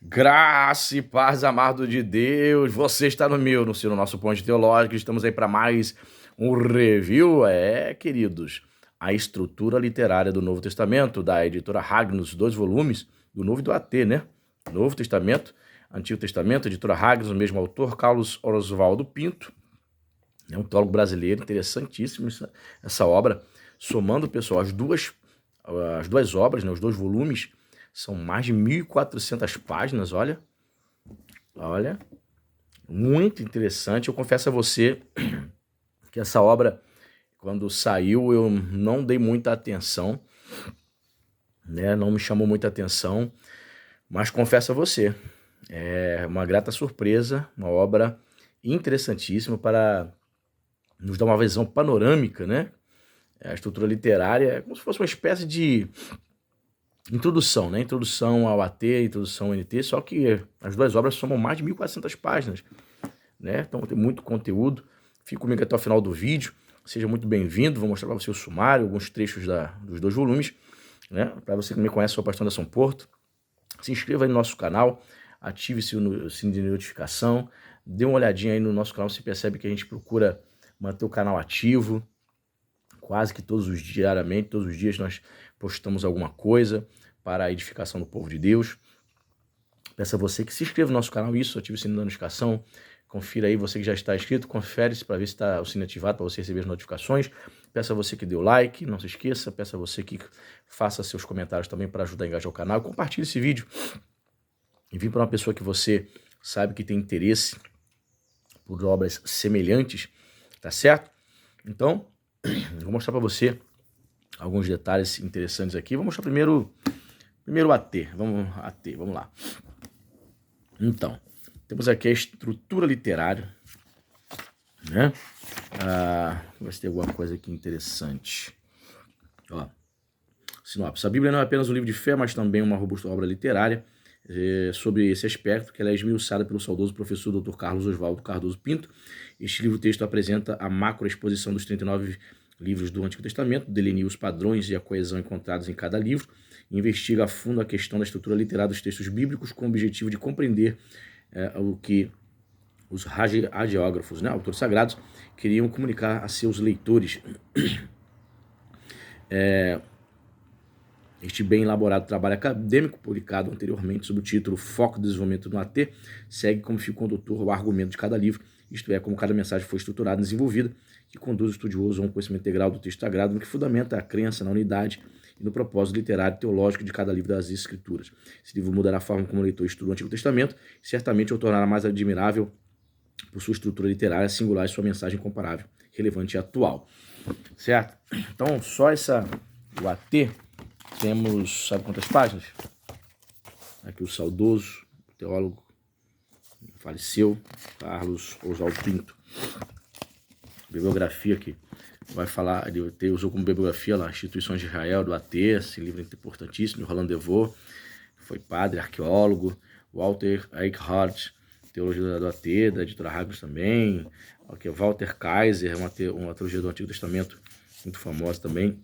Graça e paz, amado de Deus, você está no seu, no nosso Ponte Teológico, estamos aí para mais um review, queridos, a estrutura literária do Novo Testamento, da editora Hagnus, 2 volumes, do Novo e do AT, né? Novo Testamento, Antigo Testamento, editora Hagnus, o mesmo autor, Carlos Oswaldo Pinto, é um teólogo brasileiro, interessantíssimo essa obra, somando, pessoal, as duas obras, né, os 2 volumes, são mais de 1.400 páginas, olha, muito interessante. Eu confesso a você que essa obra, quando saiu, eu não dei muita atenção, né, não me chamou muita atenção, mas confesso a você, é uma grata surpresa, uma obra interessantíssima para nos dar uma visão panorâmica, né? A estrutura literária é como se fosse uma espécie de introdução, né? Introdução ao AT, introdução ao NT, só que as 2 obras somam mais de 1.400 páginas, né? Então tem muito conteúdo. Fique comigo até o final do vídeo. Seja muito bem-vindo. Vou mostrar para você o sumário, alguns trechos dos 2 volumes, né? Para você que não me conhece, sou o pastor Anderson Porto. Se inscreva aí no nosso canal, ative o sininho de notificação, dê uma olhadinha aí no nosso canal, você percebe que a gente procura manter o canal ativo, quase que diariamente, todos os dias nós postamos alguma coisa para a edificação do povo de Deus. Peço a você que se inscreva no nosso canal, ative o sininho da notificação, confira aí, você que já está inscrito, confere-se para ver se está o sininho ativado para você receber as notificações. Peço a você que dê o like, não se esqueça, peço a você que faça seus comentários também para ajudar a engajar o canal, compartilhe esse vídeo, envie para uma pessoa que você sabe que tem interesse por obras semelhantes, tá certo? Então, vou mostrar para você alguns detalhes interessantes aqui. Vou mostrar primeiro o AT. Vamos lá. Então, temos aqui a estrutura literária, né? Vai ter alguma coisa aqui interessante. Ó, sinopse. A Bíblia não é apenas um livro de fé, mas também uma robusta obra literária. Sobre esse aspecto, que ela é esmiuçada pelo saudoso professor Dr. Carlos Oswaldo Cardoso Pinto. Este livro-texto apresenta a macroexposição dos 39 livros do Antigo Testamento, delineia os padrões e a coesão encontrados em cada livro, investiga a fundo a questão da estrutura literária dos textos bíblicos com o objetivo de compreender o que os hagiógrafos, né, autores sagrados, queriam comunicar a seus leitores. Este bem elaborado trabalho acadêmico, publicado anteriormente sob o título Foco do Desenvolvimento no AT, segue como fio condutor o argumento de cada livro, isto é, como cada mensagem foi estruturada e desenvolvida, que conduz o estudioso a um conhecimento integral do texto sagrado, no que fundamenta a crença na unidade e no propósito literário e teológico de cada livro das Escrituras. Esse livro mudará a forma como o leitor estuda o Antigo Testamento e certamente o tornará mais admirável por sua estrutura literária singular e sua mensagem comparável, relevante e atual. Certo? Então, só o AT, temos, sabe quantas páginas? Aqui o saudoso teólogo faleceu, Carlos Oswaldo Pinto. Bibliografia aqui. Vai falar, ele usou como bibliografia lá, Instituições de Israel, do AT, esse livro importantíssimo, de Roland Devaux, foi padre, arqueólogo, Walter Eichhardt, teologia do AT, da editora Hagnus também, okay, Walter Kaiser, uma teologia do Antigo Testamento muito famosa também.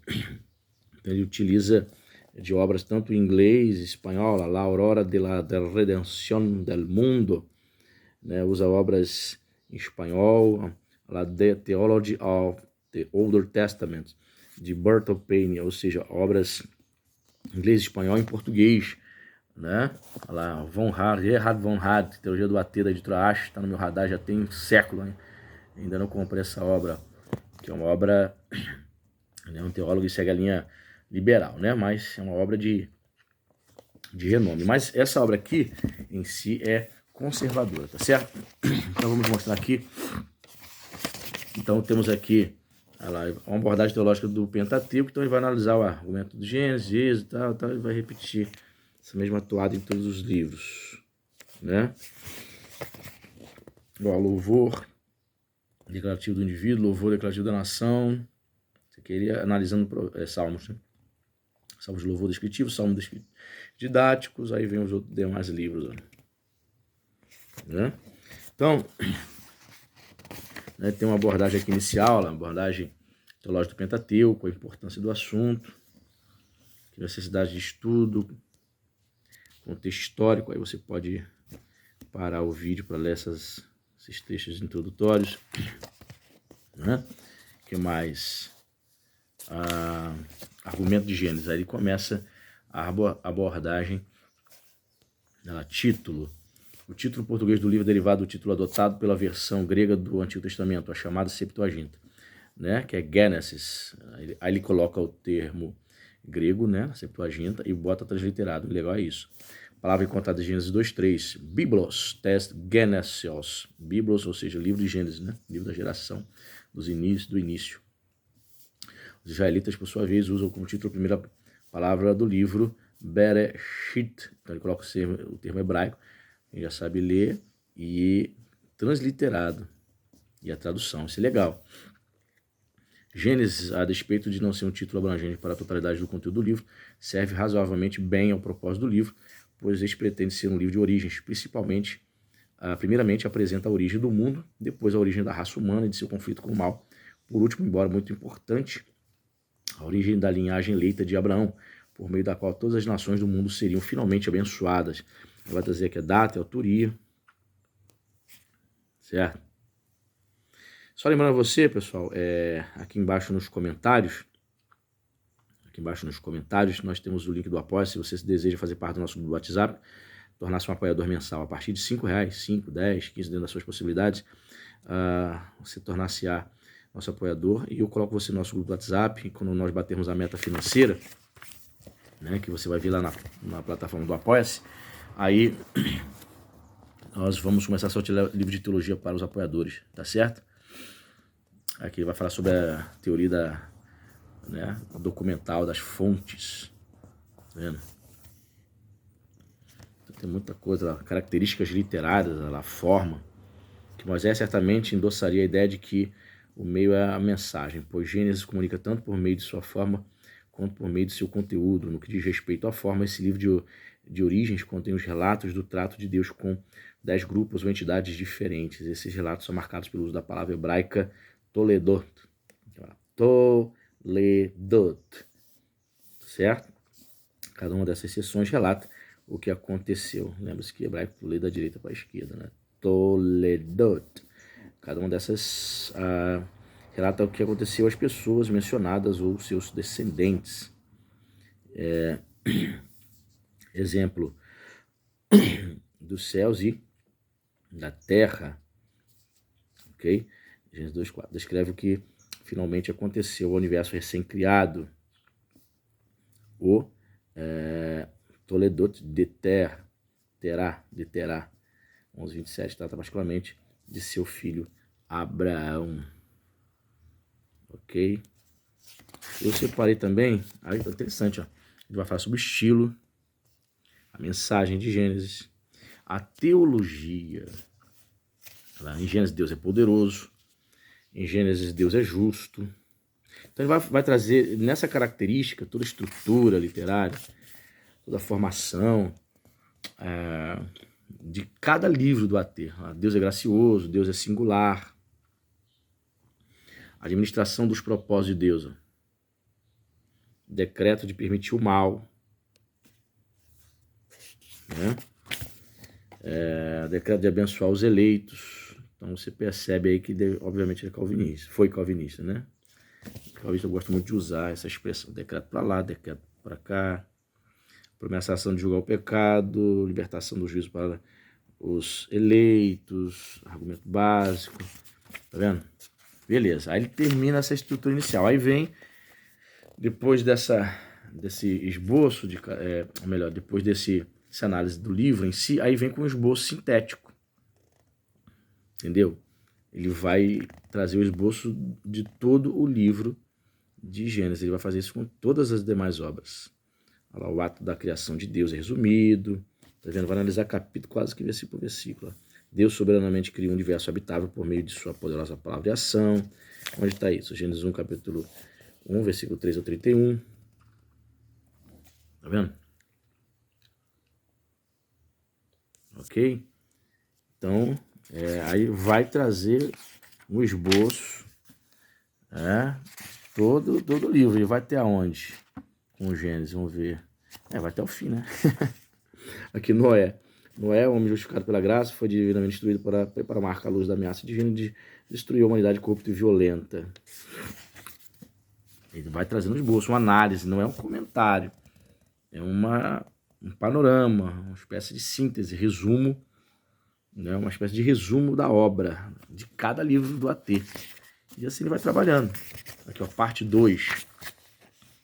Ele utiliza de obras tanto em inglês, espanhol, La Aurora de la Redención del Mundo, né? Usa obras em espanhol, La Theology of the Older Testament, de Bertolt Payne, ou seja, obras em inglês, espanhol e em português, né? Lá, Gerhard von Rad, teologia do AT da editora Asch, está no meu radar já tem um século, hein? Ainda não comprei essa obra, que é uma obra, né, um teólogo que segue a linha liberal, né? Mas é uma obra de renome. Mas essa obra aqui, em si, é conservadora, tá certo? Então vamos mostrar aqui. Então temos aqui uma abordagem teológica do Pentateuco, então ele vai analisar o argumento do Gênesis, Êxodo e tal, e vai repetir essa mesma toada em todos os livros, né? Ó, louvor declarativo do indivíduo, louvor declarativo da nação. Você queria analisando salmos, né? Salmos de louvor descritivo, salmos didáticos, aí vem os outros demais livros, ó, né? Então, né, tem uma abordagem aqui inicial, uma abordagem teológica do Pentateuco, a importância do assunto, a necessidade de estudo, contexto histórico. Aí você pode parar o vídeo para ler esses textos introdutórios, né? Que mais? Argumento de Gênesis. Aí ele começa a abordagem, título. O título português do livro é derivado do título adotado pela versão grega do Antigo Testamento, a chamada Septuaginta, né? Que é Gênesis. Aí ele coloca o termo grego, né? Septuaginta, e bota transliterado. O legal é isso. Palavra encontrada em Gênesis 2:3. Biblos, test Genesios. Biblos, ou seja, livro de Gênesis, né? Livro da geração, do início. Os israelitas, por sua vez, usam como título a primeira palavra do livro, Bereshit. Então ele coloca o termo hebraico, quem já sabe ler, e transliterado. E a tradução, isso é legal. Gênesis, a despeito de não ser um título abrangente para a totalidade do conteúdo do livro, serve razoavelmente bem ao propósito do livro, pois este pretende ser um livro de origens, primeiramente apresenta a origem do mundo, depois a origem da raça humana e de seu conflito com o mal. Por último, embora muito importante, a origem da linhagem eleita de Abraão, por meio da qual todas as nações do mundo seriam finalmente abençoadas. Vai trazer aqui a data e a autoria, certo? Só lembrando a você, pessoal, aqui embaixo nos comentários, nós temos o link do Apoia. Se você deseja fazer parte do nosso grupo do WhatsApp, tornar-se um apoiador mensal a partir de R$5, 5, 10, 15, dentro das suas possibilidades, você tornar-se nosso apoiador, e eu coloco você no nosso grupo do WhatsApp. Quando nós batermos a meta financeira, né, que você vai ver lá na plataforma do Apoia-se, aí nós vamos começar a sortear livro de teologia para os apoiadores, tá certo? Aqui ele vai falar sobre a teoria documental das fontes, tá vendo? Então, tem muita coisa, características literárias, a forma, que Moisés certamente endossaria a ideia de que o meio é a mensagem, pois Gênesis comunica tanto por meio de sua forma quanto por meio de seu conteúdo. No que diz respeito à forma, esse livro de origens contém os relatos do trato de Deus com 10 grupos ou entidades diferentes. Esses relatos são marcados pelo uso da palavra hebraica Toledot. Toledot. Certo? Cada uma dessas sessões relata o que aconteceu. Lembra-se que hebraico lê da direita para a esquerda, né? Toledot. Cada uma dessas relata o que aconteceu às pessoas mencionadas ou seus descendentes. Exemplo, dos céus e da terra. Ok? Gênesis 2:4 descreve o que finalmente aconteceu ao universo recém-criado. O Toledot de Terá, 11:27, trata particularmente de seu filho Abraão. Ok? Eu separei também, interessante, ele vai falar sobre o estilo, a mensagem de Gênesis, a teologia. Em Gênesis, Deus é poderoso. Em Gênesis, Deus é justo. Então ele vai trazer nessa característica toda a estrutura literária, toda a formação de cada livro do AT. Deus é gracioso, Deus é singular. A administração dos propósitos de Deus. Decreto de permitir o mal. Né? Decreto de abençoar os eleitos. Então você percebe aí que, obviamente, foi calvinista, né? Calvinista gosta muito de usar essa expressão. Decreto para lá, decreto para cá. Promessação de julgar o pecado, libertação do juízo para os eleitos, argumento básico. Tá vendo? Beleza. Aí ele termina essa estrutura inicial. Aí vem, depois desse esboço, depois dessa análise do livro em si, aí vem com um esboço sintético. Entendeu? Ele vai trazer o esboço de todo o livro de Gênesis. Ele vai fazer isso com todas as demais obras. Olha lá, o ato da criação de Deus é resumido. Tá vendo? Vai analisar capítulo quase que versículo por versículo. Deus soberanamente cria um universo habitável por meio de sua poderosa palavra e ação. Onde está isso? Gênesis 1, capítulo 1, versículo 3 ao 31. Tá vendo? Ok? Então, aí vai trazer um esboço, todo o livro. Ele vai até aonde? Com Gênesis, vamos ver. Vai até o fim, né? Aqui Noé. Noé, homem justificado pela graça, foi divinamente instruído para marcar a luz da ameaça divina de destruir a humanidade corrupta e violenta. Ele vai trazendo esboço, uma análise, não é um comentário. É um panorama, uma espécie de síntese, resumo, né? Uma espécie de resumo da obra, de cada livro do AT. E assim ele vai trabalhando. Aqui, ó, parte 2.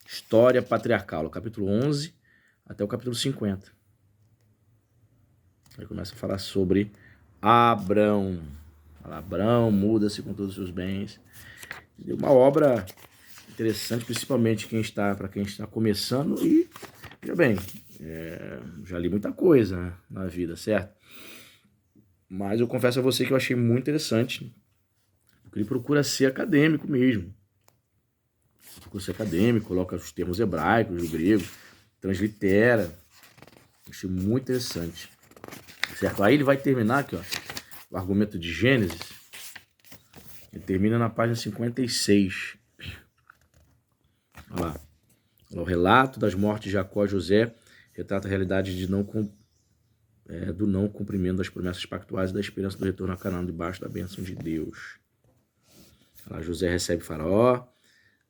História patriarcal, capítulo 11 até o capítulo 50. Aí começa a falar sobre Abrão. Abrão muda-se com todos os seus bens. Uma obra interessante, principalmente para quem está começando. E, veja bem, já li muita coisa na vida, certo? Mas eu confesso a você que eu achei muito interessante, porque ele procura ser acadêmico mesmo. Procura ser acadêmico, coloca os termos hebraicos, o grego, translitera. Achei muito interessante. Certo? Aí ele vai terminar aqui, ó, o argumento de Gênesis. Ele termina na página 56. Olha lá. O relato das mortes de Jacó e José retrata a realidade do não cumprimento das promessas pactuais e da esperança do retorno a Canaã debaixo da bênção de Deus. Olha lá, José recebe Faraó,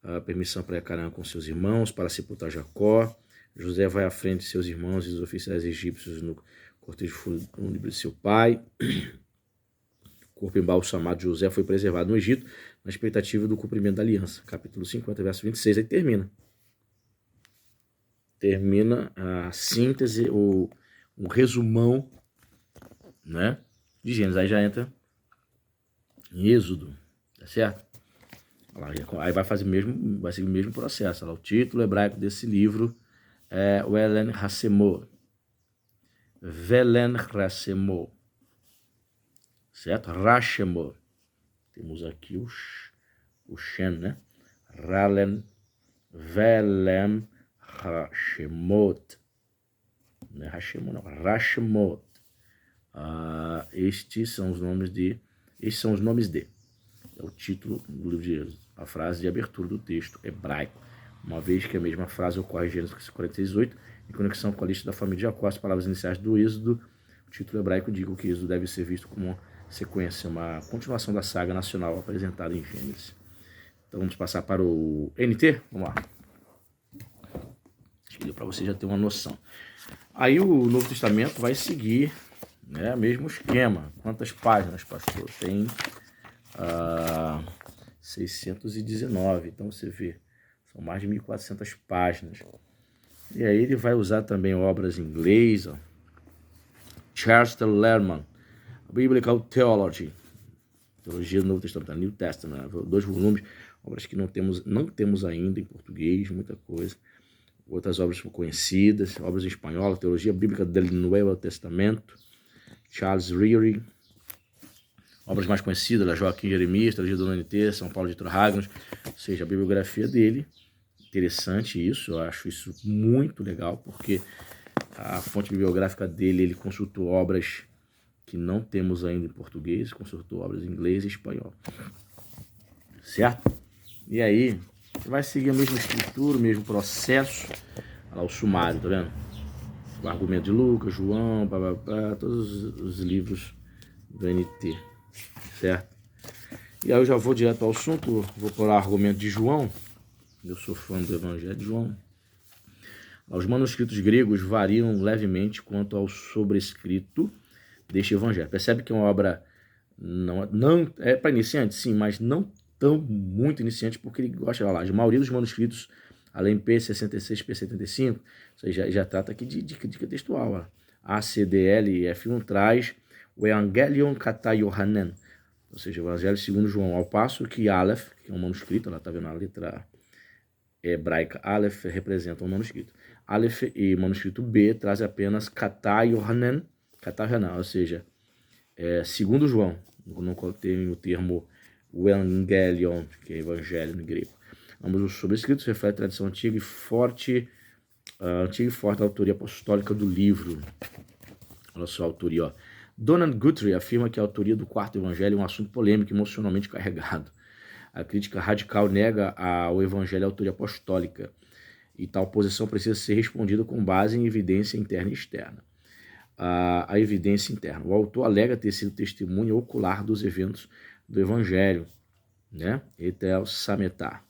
a permissão para ir a Canaã com seus irmãos para sepultar Jacó. José vai à frente de seus irmãos e dos oficiais egípcios no cortejo fúnebre de seu pai. O corpo embalsamado de José foi preservado no Egito, na expectativa do cumprimento da aliança. Capítulo 50, verso 26, aí termina. Termina a síntese, um resumão, né, de Gênesis. Aí já entra em Êxodo, tá certo? Aí vai seguir o mesmo processo. O título hebraico desse livro é Velen Hasemo. Velen Hasemo. Certo? Rashemo. Temos aqui o Shen, né? Ralen Velem Hashemot. Não é Hashemot, não. Rashemot. Estes são os nomes de. É o título do livro de Êxodo. A frase de abertura do texto hebraico. Uma vez que a mesma frase ocorre em Gênesis 46:8, em conexão com a lista da família de Jacó, as palavras iniciais do Êxodo, o título hebraico diz que Êxodo deve ser visto como uma sequência, uma continuação da saga nacional apresentada em Gênesis. Então vamos passar para o NT? Vamos lá. Acho que deu para você já ter uma noção. Aí o Novo Testamento vai seguir, né, mesmo esquema. Quantas páginas, pastor? Tem 619. Então você vê, são mais de 1.400 páginas. E aí ele vai usar também obras em inglês. Ó. Charles Lerman, Biblical Theology, Teologia do Novo Testamento, New Testament, 2 volumes, obras que não temos ainda em português, muita coisa. Outras obras conhecidas, obras em espanhol, Teologia Bíblica do Novo Testamento, Charles Ryrie, obras mais conhecidas, da Joaquim Jeremias, Teologia do NT, São Paulo de Trajano, ou seja, a bibliografia dele. Interessante isso, eu acho isso muito legal, porque a fonte bibliográfica dele, ele consultou obras que não temos ainda em português, consultou obras em inglês e espanhol. Certo? E aí, vai seguir a mesma estrutura, o mesmo processo. Olha lá o sumário, tá vendo? O argumento de Lucas, João, todos os livros do NT. Certo? E aí eu já vou direto ao assunto, vou pôr o argumento de João. Eu sou fã do Evangelho de João. Os manuscritos gregos variam levemente quanto ao sobrescrito deste Evangelho. Percebe que é uma obra não é para iniciantes, sim, mas não tão muito iniciante, porque ele gosta, olha lá, a maioria dos manuscritos, além P66, P75, isso aí já trata aqui de dica textual. Ó. ACDL F1 traz o Evangelion Kata Yohanan, ou seja, o Evangelho segundo João, ao passo que Aleph, que é um manuscrito, ela está vendo a letra hebraica, Aleph representa um manuscrito. Aleph e manuscrito B traz apenas Kata Yohanan, ou seja, segundo João, não tem o termo Evangelion, que é evangelho no grego. Ambos os sobrescritos refletem a tradição antiga e forte autoria apostólica do livro. Olha só a autoria, ó. Donald Guthrie afirma que a autoria do quarto evangelho é um assunto polêmico e emocionalmente carregado. A crítica radical nega ao evangelho a autoria apostólica, e tal posição precisa ser respondida com base em evidência interna e externa. a evidência interna. O autor alega ter sido testemunha ocular dos eventos do Evangelho, né? Etel Sametá.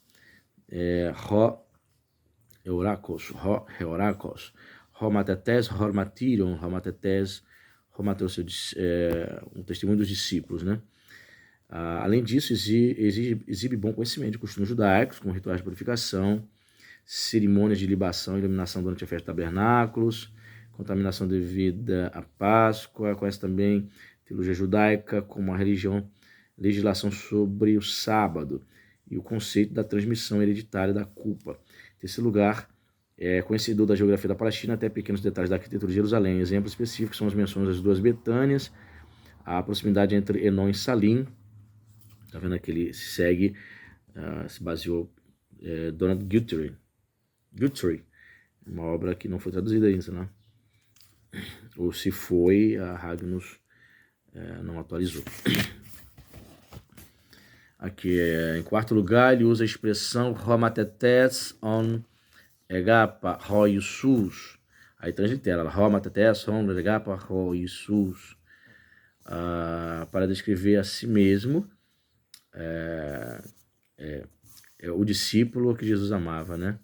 Eurakos, Romatetes, Hormatirion, Romatetes, um testemunho dos discípulos, né? Além disso, exibe bom conhecimento de costumes judaicos, como rituais de purificação, cerimônias de libação e iluminação durante a festa de tabernáculos, contaminação devida à Páscoa. Conhece também teologia judaica como a legislação sobre o sábado e o conceito da transmissão hereditária da culpa. Nesse lugar, é conhecedor da geografia da Palestina, até pequenos detalhes da arquitetura de Jerusalém. Exemplos específicos são as menções das duas Betânias, a proximidade entre Enon e Salim. Tá vendo que ele se baseou Donald Guthrie, uma obra que não foi traduzida ainda, né? Ou se foi, a Ragnus não atualizou. Aqui, em quarto lugar, ele usa a expressão Romatetes on Egapa Roisus. Aí translitera, Romatetes on Egapa Roisus, para descrever a si mesmo o discípulo que Jesus amava, né?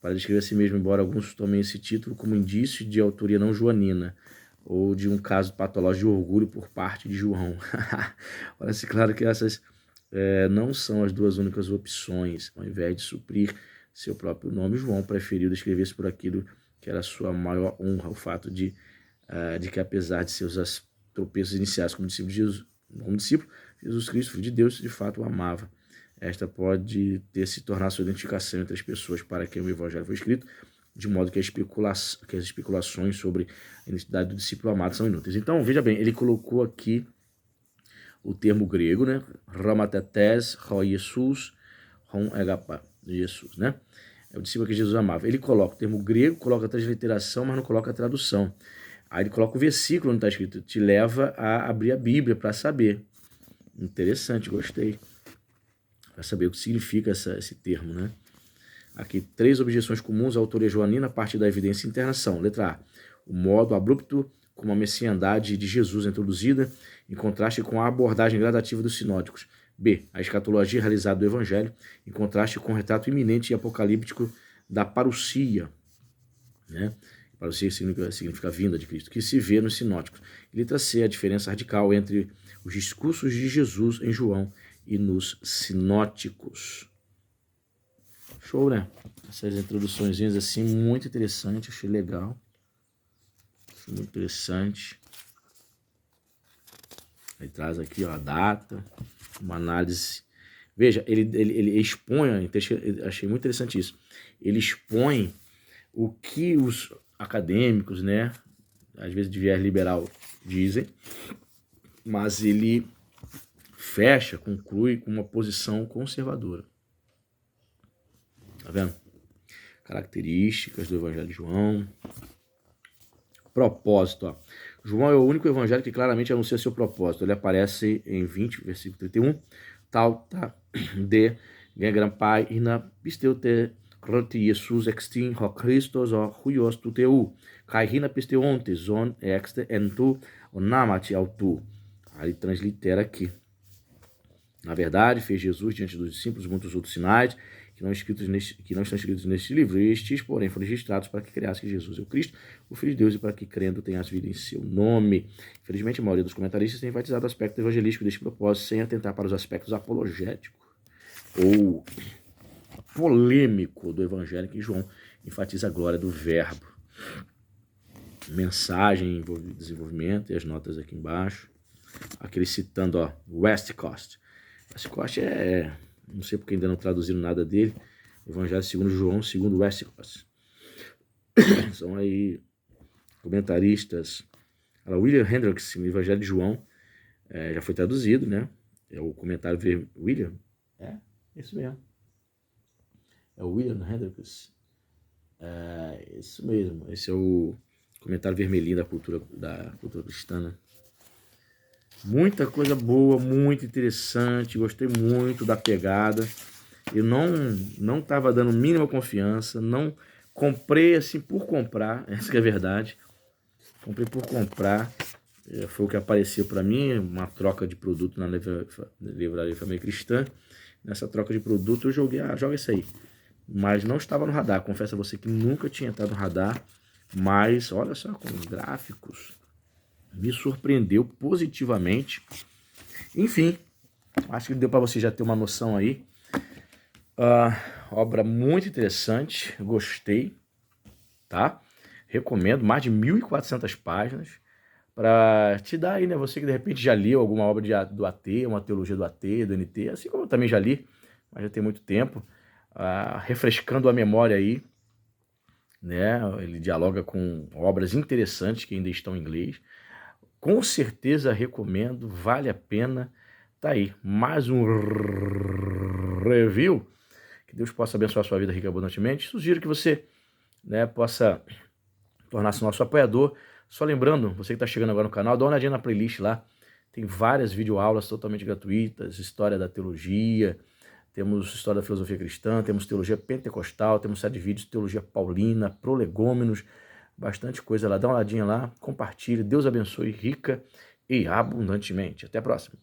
Para descrever a si mesmo, embora alguns tomem esse título como indício de autoria não joanina, ou de um caso patológico de orgulho por parte de João. Parece claro que essas não são as duas únicas opções. Ao invés de suprir seu próprio nome, João preferiu descrever-se por aquilo que era sua maior honra, o fato de que, apesar de seus tropeços iniciais como discípulo, Jesus Cristo, Filho de Deus, de fato o amava. Esta pode ter se tornado sua identificação entre as pessoas para quem o Evangelho foi escrito, de modo que as especulações sobre a identidade do discípulo amado são inúteis. Então, veja bem, ele colocou aqui o termo grego, né? Ramatetes, Ro Jesus, Rom Egapa, Jesus, né? É o discípulo que Jesus amava. Ele coloca o termo grego, coloca a transliteração, mas não coloca a tradução. Aí ele coloca o versículo onde está escrito, te leva a abrir a Bíblia para saber. Interessante, gostei. Para saber o que significa esse termo, né? Aqui, 3 objeções comuns à autoria joanina a partir da evidência interna são: letra A, o modo abrupto como a messiandade de Jesus é introduzida, em contraste com a abordagem gradativa dos sinódicos. B, a escatologia realizada do Evangelho, em contraste com o retrato iminente e apocalíptico da parousia, né? Parousia significa a vinda de Cristo, que se vê nos sinóticos. E letra C, a diferença radical entre os discursos de Jesus em João e nos sinóticos. Show, né? Essas introduções assim, muito interessante, achei legal. Achei muito interessante. Ele traz aqui, ó, a data, uma análise. Veja, ele expõe, achei muito interessante isso. Ele expõe o que os acadêmicos, né, às vezes de viés liberal, dizem, mas ele conclui com uma posição conservadora. Tá vendo? Características do Evangelho de João. Propósito, ó. João é o único evangelho que claramente anuncia seu propósito. Ele aparece em 20, versículo 31. Tal, tá, de, grampai, ina, pisteute, roti, Jesus, extin, ho Christos, o huios tuteu, kai hina pisteonte, zon, exte, entu, onamati, autu. Aí ele translitera aqui. Na verdade, fez Jesus diante dos discípulos muitos outros sinais que não estão escritos neste livro. Estes, porém, foram registrados para que creasse que Jesus é o Cristo, o Filho de Deus, e para que, crendo, tenhas vida em seu nome. Infelizmente, a maioria dos comentaristas tem enfatizado o aspecto evangelístico deste propósito, sem atentar para os aspectos apologéticos ou polêmico do evangelho, que João enfatiza a glória do verbo. Mensagem, desenvolvimento, e as notas aqui embaixo. Aquele citando, ó, Westcott. Westcott não sei porque ainda não traduziram nada dele. Evangelho segundo João, segundo Westcott. São aí comentaristas. William Hendricks, no Evangelho de João, já foi traduzido, né? É o comentário William? Isso mesmo. É o William Hendricks. Isso mesmo. Esse é o comentário vermelhinho da cultura cristã. Muita coisa boa, muito interessante, gostei muito da pegada. Eu não estava dando mínima confiança, não comprei assim por comprar, essa que é a verdade. Comprei por comprar. Foi o que apareceu para mim, uma troca de produto na Livraria Família Cristã. Nessa troca de produto eu joguei, joga isso aí. Mas não estava no radar, confesso a você que nunca tinha entrado no radar. Mas olha só, com os gráficos, me surpreendeu positivamente. Enfim, acho que deu para você já ter uma noção aí. Obra muito interessante, gostei, tá? Recomendo, mais de 1.400 páginas, para te dar aí, né? Você que de repente já leu alguma obra do AT, uma teologia do AT, do NT, assim como eu também já li, mas já tem muito tempo, refrescando a memória aí, né? Ele dialoga com obras interessantes que ainda estão em inglês. Com certeza recomendo, vale a pena. Tá aí, mais um review. Que Deus possa abençoar a sua vida rica e abundantemente. Sugiro que você, né, possa tornar-se nosso apoiador. Só lembrando, você que está chegando agora no canal, dá uma olhadinha na playlist lá. Tem várias videoaulas totalmente gratuitas, história da teologia, temos história da filosofia cristã, temos teologia pentecostal, temos série de vídeos de teologia paulina, prolegômenos, bastante coisa lá. Dá uma olhadinha lá, compartilhe. Deus abençoe rica e abundantemente. Até a próxima.